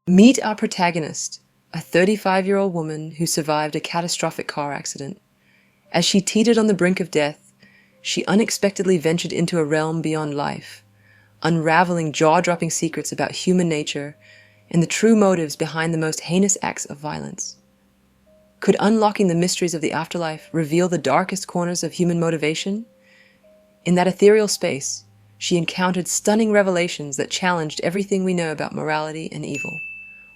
Meet our protagonist, a 35-year-old woman who survived a catastrophic car accident. As she teetered on the brink of death, she unexpectedly ventured into a realm beyond life, unraveling jaw-dropping secrets about human nature and the true motives behind the most heinous acts of violence. Could unlocking the mysteries of the afterlife reveal the darkest corners of human motivation? In that ethereal space, she encountered stunning revelations that challenged everything we know about morality and evil.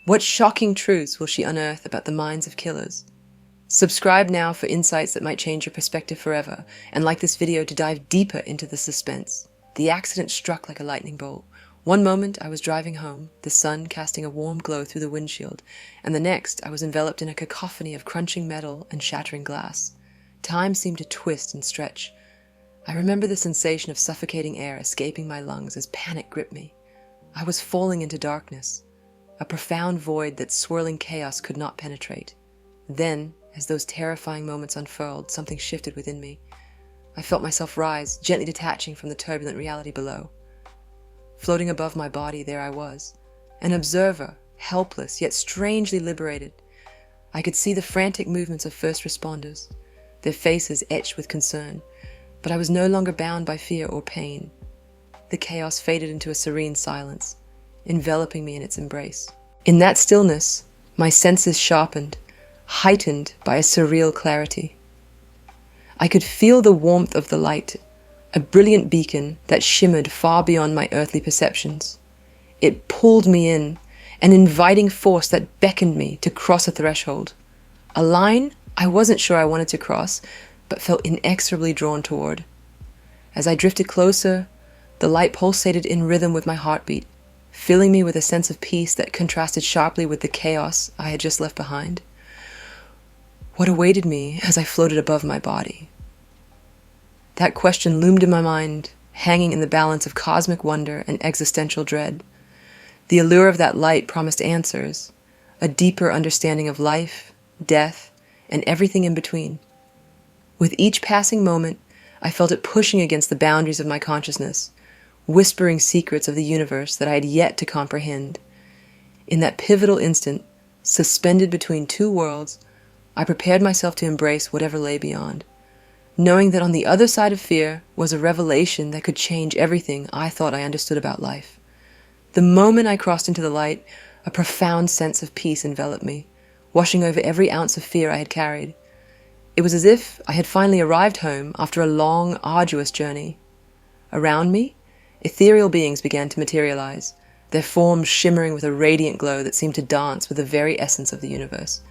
What shocking truths will she unearth about the minds of killers? Subscribe now for insights that might change your perspective forever, and like this video to dive deeper into the suspense. The accident struck like a lightning bolt. One moment I was driving home, the sun casting a warm glow through the windshield, and the next I was enveloped in a cacophony of crunching metal and shattering glass. Time seemed to twist and stretch. I remember the sensation of suffocating air escaping my lungs as panic gripped me. I was falling into darkness, a profound void that swirling chaos could not penetrate. Then, as those terrifying moments unfurled, something shifted within me. I felt myself rise, gently detaching from the turbulent reality below. Floating above my body, there I was, an observer, helpless yet strangely liberated. I could see the frantic movements of first responders, their faces etched with concern, but I was no longer bound by fear or pain. The chaos faded into a serene silence, enveloping me in its embrace. In that stillness, my senses sharpened, heightened by a surreal clarity. I could feel the warmth of the light, a brilliant beacon that shimmered far beyond my earthly perceptions. It pulled me in, an inviting force that beckoned me to cross a threshold. A line I wasn't sure I wanted to cross, but felt inexorably drawn toward. As I drifted closer, the light pulsated in rhythm with my heartbeat, filling me with a sense of peace that contrasted sharply with the chaos I had just left behind. What awaited me as I floated above my body? That question loomed in my mind, hanging in the balance of cosmic wonder and existential dread. The allure of that light promised answers, a deeper understanding of life, death, and everything in between. With each passing moment, I felt it pushing against the boundaries of my consciousness, whispering secrets of the universe that I had yet to comprehend. In that pivotal instant, suspended between two worlds, I prepared myself to embrace whatever lay beyond, knowing that on the other side of fear was a revelation that could change everything I thought I understood about life. The moment I crossed into the light, a profound sense of peace enveloped me, washing over every ounce of fear I had carried. It was as if I had finally arrived home after a long, arduous journey. Around me, ethereal beings began to materialize, their forms shimmering with a radiant glow that seemed to dance with the very essence of the universe.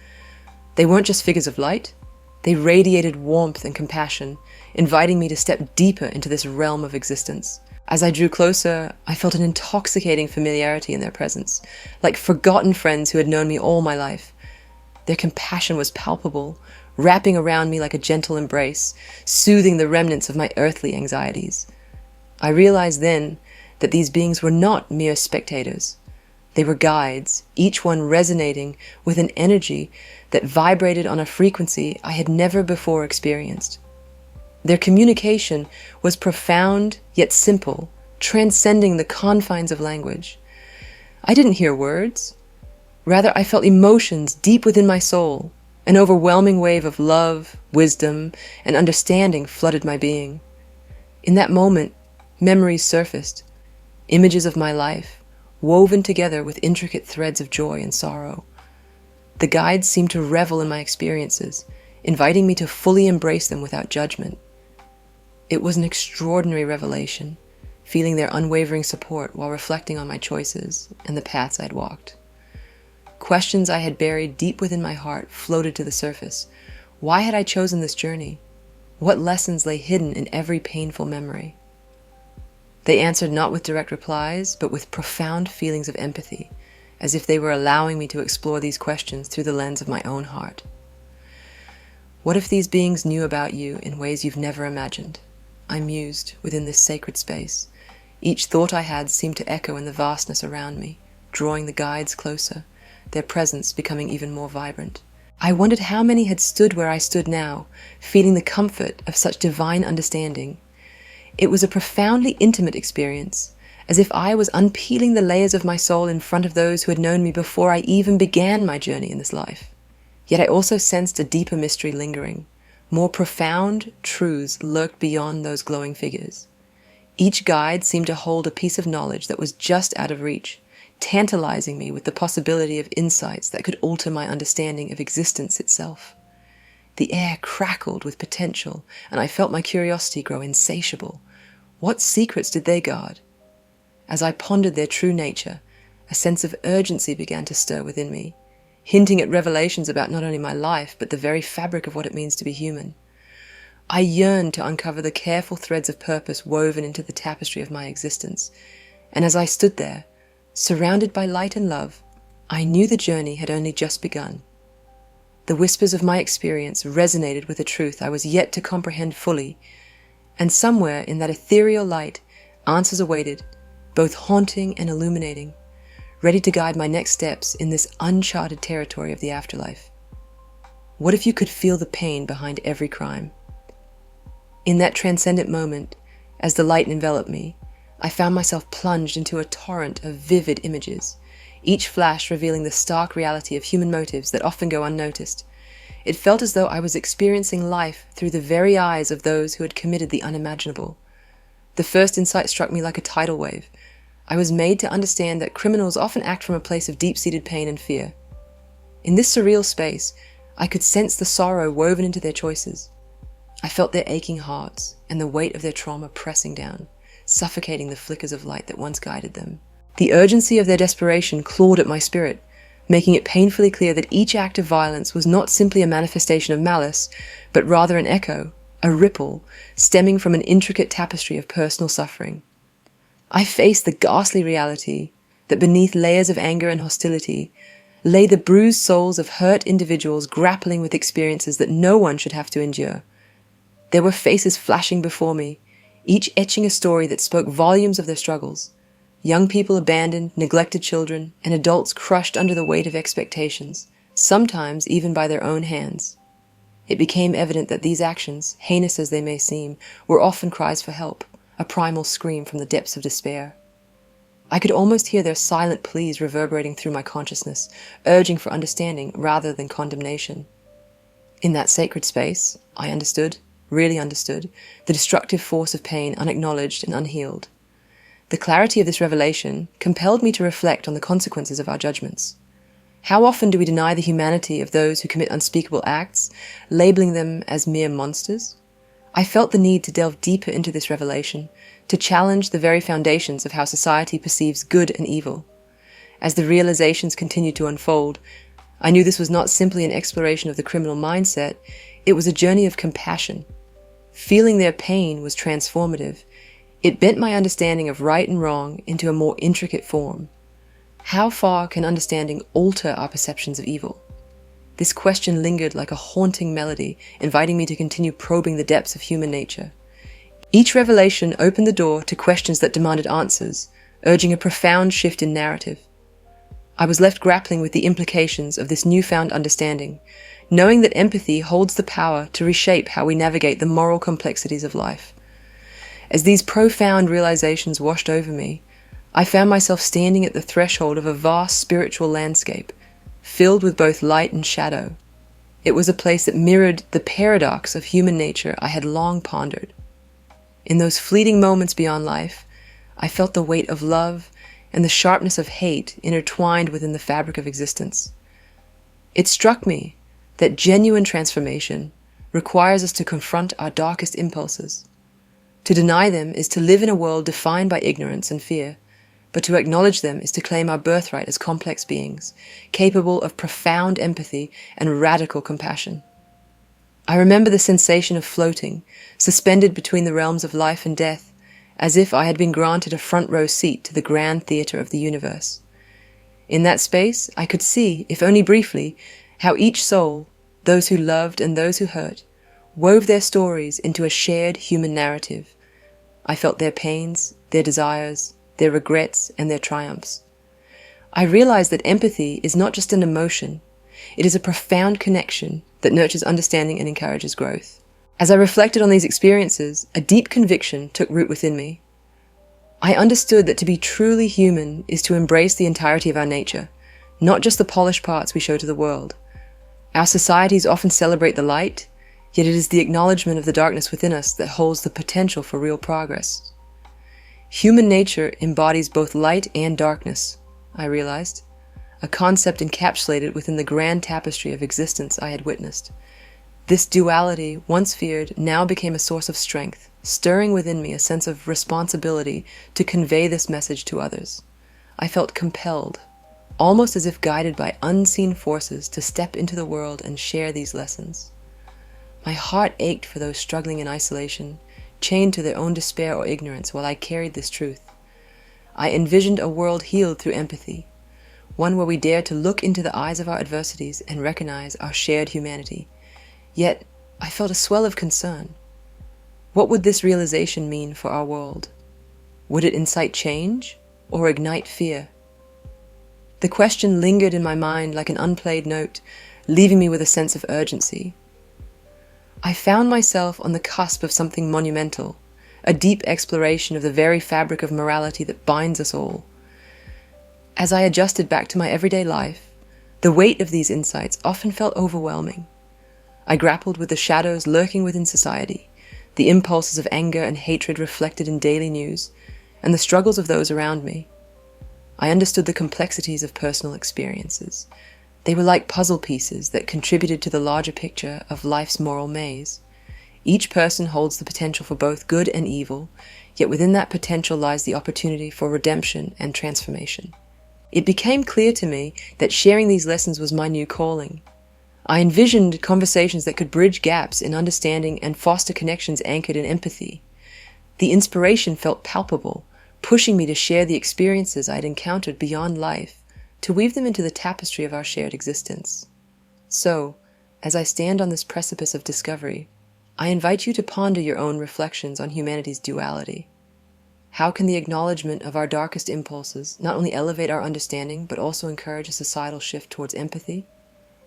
They weren't just figures of light, they radiated warmth and compassion, inviting me to step deeper into this realm of existence. As I drew closer, I felt an intoxicating familiarity in their presence, like forgotten friends who had known me all my life. Their compassion was palpable, wrapping around me like a gentle embrace, soothing the remnants of my earthly anxieties. I realized then that these beings were not mere spectators. They were guides, each one resonating with an energy that vibrated on a frequency I had never before experienced. Their communication was profound yet simple, transcending the confines of language. I didn't hear words. Rather, I felt emotions deep within my soul. An overwhelming wave of love, wisdom, and understanding flooded my being. In that moment, memories surfaced, images of my life, woven together with intricate threads of joy and sorrow. The guides seemed to revel in my experiences, inviting me to fully embrace them without judgment. It was an extraordinary revelation, feeling their unwavering support while reflecting on my choices and the paths I had walked. Questions I had buried deep within my heart floated to the surface. Why had I chosen this journey? What lessons lay hidden in every painful memory? They answered not with direct replies, but with profound feelings of empathy, as if they were allowing me to explore these questions through the lens of my own heart. What if these beings knew about you in ways you've never imagined? I mused within this sacred space. Each thought I had seemed to echo in the vastness around me, drawing the guides closer, their presence becoming even more vibrant. I wondered how many had stood where I stood now, feeling the comfort of such divine understanding. It was a profoundly intimate experience, as if I was unpeeling the layers of my soul in front of those who had known me before I even began my journey in this life. Yet I also sensed a deeper mystery lingering. More profound truths lurked beyond those glowing figures. Each guide seemed to hold a piece of knowledge that was just out of reach, tantalizing me with the possibility of insights that could alter my understanding of existence itself. The air crackled with potential, and I felt my curiosity grow insatiable. What secrets did they guard? As I pondered their true nature, a sense of urgency began to stir within me, hinting at revelations about not only my life, but the very fabric of what it means to be human. I yearned to uncover the careful threads of purpose woven into the tapestry of my existence, and as I stood there, surrounded by light and love, I knew the journey had only just begun. The whispers of my experience resonated with a truth I was yet to comprehend fully, and somewhere in that ethereal light, answers awaited, both haunting and illuminating, ready to guide my next steps in this uncharted territory of the afterlife. What if you could feel the pain behind every crime? In that transcendent moment, as the light enveloped me, I found myself plunged into a torrent of vivid images, each flash revealing the stark reality of human motives that often go unnoticed. It felt as though I was experiencing life through the very eyes of those who had committed the unimaginable. The first insight struck me like a tidal wave. I was made to understand that criminals often act from a place of deep-seated pain and fear. In this surreal space, I could sense the sorrow woven into their choices. I felt their aching hearts and the weight of their trauma pressing down, suffocating the flickers of light that once guided them. The urgency of their desperation clawed at my spirit, making it painfully clear that each act of violence was not simply a manifestation of malice, but rather an echo, a ripple, stemming from an intricate tapestry of personal suffering. I faced the ghastly reality that beneath layers of anger and hostility lay the bruised souls of hurt individuals grappling with experiences that no one should have to endure. There were faces flashing before me, each etching a story that spoke volumes of their struggles. Young people abandoned, neglected children, and adults crushed under the weight of expectations, sometimes even by their own hands. It became evident that these actions, heinous as they may seem, were often cries for help, a primal scream from the depths of despair. I could almost hear their silent pleas reverberating through my consciousness, urging for understanding rather than condemnation. In that sacred space, I understood, really understood, the destructive force of pain unacknowledged and unhealed. The clarity of this revelation compelled me to reflect on the consequences of our judgments. How often do we deny the humanity of those who commit unspeakable acts, labeling them as mere monsters? I felt the need to delve deeper into this revelation, to challenge the very foundations of how society perceives good and evil. As the realizations continued to unfold, I knew this was not simply an exploration of the criminal mindset, it was a journey of compassion. Feeling their pain was transformative. It bent my understanding of right and wrong into a more intricate form. How far can understanding alter our perceptions of evil? This question lingered like a haunting melody, inviting me to continue probing the depths of human nature. Each revelation opened the door to questions that demanded answers, urging a profound shift in narrative. I was left grappling with the implications of this newfound understanding, knowing that empathy holds the power to reshape how we navigate the moral complexities of life. As these profound realizations washed over me, I found myself standing at the threshold of a vast spiritual landscape, filled with both light and shadow. It was a place that mirrored the paradox of human nature I had long pondered. In those fleeting moments beyond life, I felt the weight of love and the sharpness of hate intertwined within the fabric of existence. It struck me that genuine transformation requires us to confront our darkest impulses. To deny them is to live in a world defined by ignorance and fear, but to acknowledge them is to claim our birthright as complex beings, capable of profound empathy and radical compassion. I remember the sensation of floating, suspended between the realms of life and death, as if I had been granted a front-row seat to the grand theater of the universe. In that space, I could see, if only briefly, how each soul, those who loved and those who hurt, wove their stories into a shared human narrative. I felt their pains, their desires, their regrets, and their triumphs. I realized that empathy is not just an emotion, it is a profound connection that nurtures understanding and encourages growth. As I reflected on these experiences, a deep conviction took root within me. I understood that to be truly human is to embrace the entirety of our nature, not just the polished parts we show to the world. Our societies often celebrate the light, yet it is the acknowledgement of the darkness within us that holds the potential for real progress. Human nature embodies both light and darkness, I realized, a concept encapsulated within the grand tapestry of existence I had witnessed. This duality, once feared, now became a source of strength, stirring within me a sense of responsibility to convey this message to others. I felt compelled, almost as if guided by unseen forces, to step into the world and share these lessons. My heart ached for those struggling in isolation, chained to their own despair or ignorance while I carried this truth. I envisioned a world healed through empathy, one where we dare to look into the eyes of our adversities and recognize our shared humanity. Yet, I felt a swell of concern. What would this realization mean for our world? Would it incite change or ignite fear? The question lingered in my mind like an unplayed note, leaving me with a sense of urgency. I found myself on the cusp of something monumental, a deep exploration of the very fabric of morality that binds us all. As I adjusted back to my everyday life, the weight of these insights often felt overwhelming. I grappled with the shadows lurking within society, the impulses of anger and hatred reflected in daily news, and the struggles of those around me. I understood the complexities of personal experiences. They were like puzzle pieces that contributed to the larger picture of life's moral maze. Each person holds the potential for both good and evil, yet within that potential lies the opportunity for redemption and transformation. It became clear to me that sharing these lessons was my new calling. I envisioned conversations that could bridge gaps in understanding and foster connections anchored in empathy. The inspiration felt palpable, pushing me to share the experiences I had encountered beyond life, to weave them into the tapestry of our shared existence. So, as I stand on this precipice of discovery, I invite you to ponder your own reflections on humanity's duality. How can the acknowledgement of our darkest impulses not only elevate our understanding, but also encourage a societal shift towards empathy?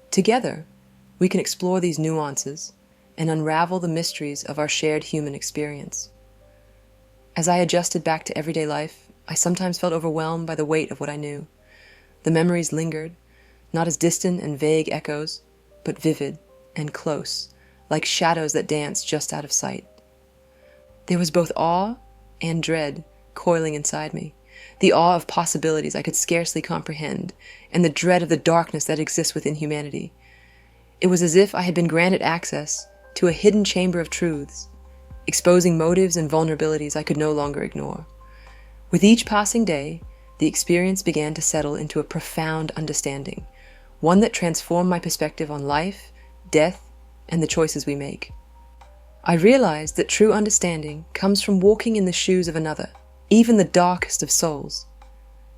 Together, we can explore these nuances and unravel the mysteries of our shared human experience. As I adjusted back to everyday life, I sometimes felt overwhelmed by the weight of what I knew. The memories lingered, not as distant and vague echoes, but vivid and close, like shadows that danced just out of sight. There was both awe and dread coiling inside me, the awe of possibilities I could scarcely comprehend, and the dread of the darkness that exists within humanity. It was as if I had been granted access to a hidden chamber of truths, exposing motives and vulnerabilities I could no longer ignore. With each passing day, the experience began to settle into a profound understanding, one that transformed my perspective on life, death, and the choices we make. I realized that true understanding comes from walking in the shoes of another, even the darkest of souls.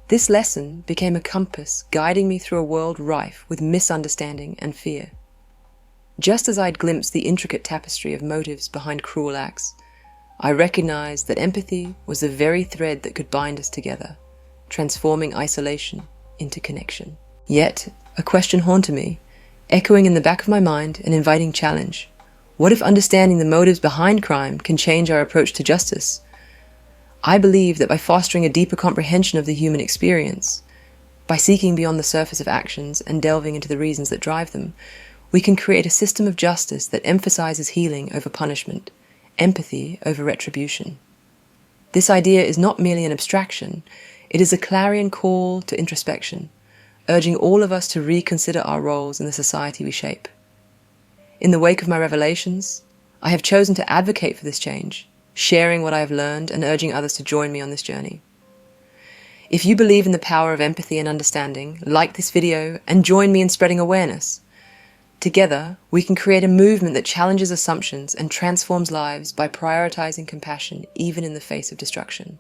This lesson became a compass guiding me through a world rife with misunderstanding and fear. Just as I'd glimpsed the intricate tapestry of motives behind cruel acts, I recognized that empathy was the very thread that could bind us together, transforming isolation into connection. Yet, a question haunted me, echoing in the back of my mind and inviting challenge. What if understanding the motives behind crime can change our approach to justice? I believe that by fostering a deeper comprehension of the human experience, by seeking beyond the surface of actions and delving into the reasons that drive them, we can create a system of justice that emphasizes healing over punishment, empathy over retribution. This idea is not merely an abstraction, it is a clarion call to introspection, urging all of us to reconsider our roles in the society we shape. In the wake of my revelations, I have chosen to advocate for this change, sharing what I have learned and urging others to join me on this journey. If you believe in the power of empathy and understanding, like this video and join me in spreading awareness. Together, we can create a movement that challenges assumptions and transforms lives by prioritizing compassion even in the face of destruction.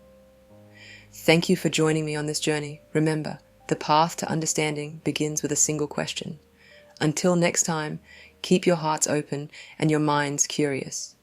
Thank you for joining me on this journey. Remember, the path to understanding begins with a single question. Until next time, keep your hearts open and your minds curious.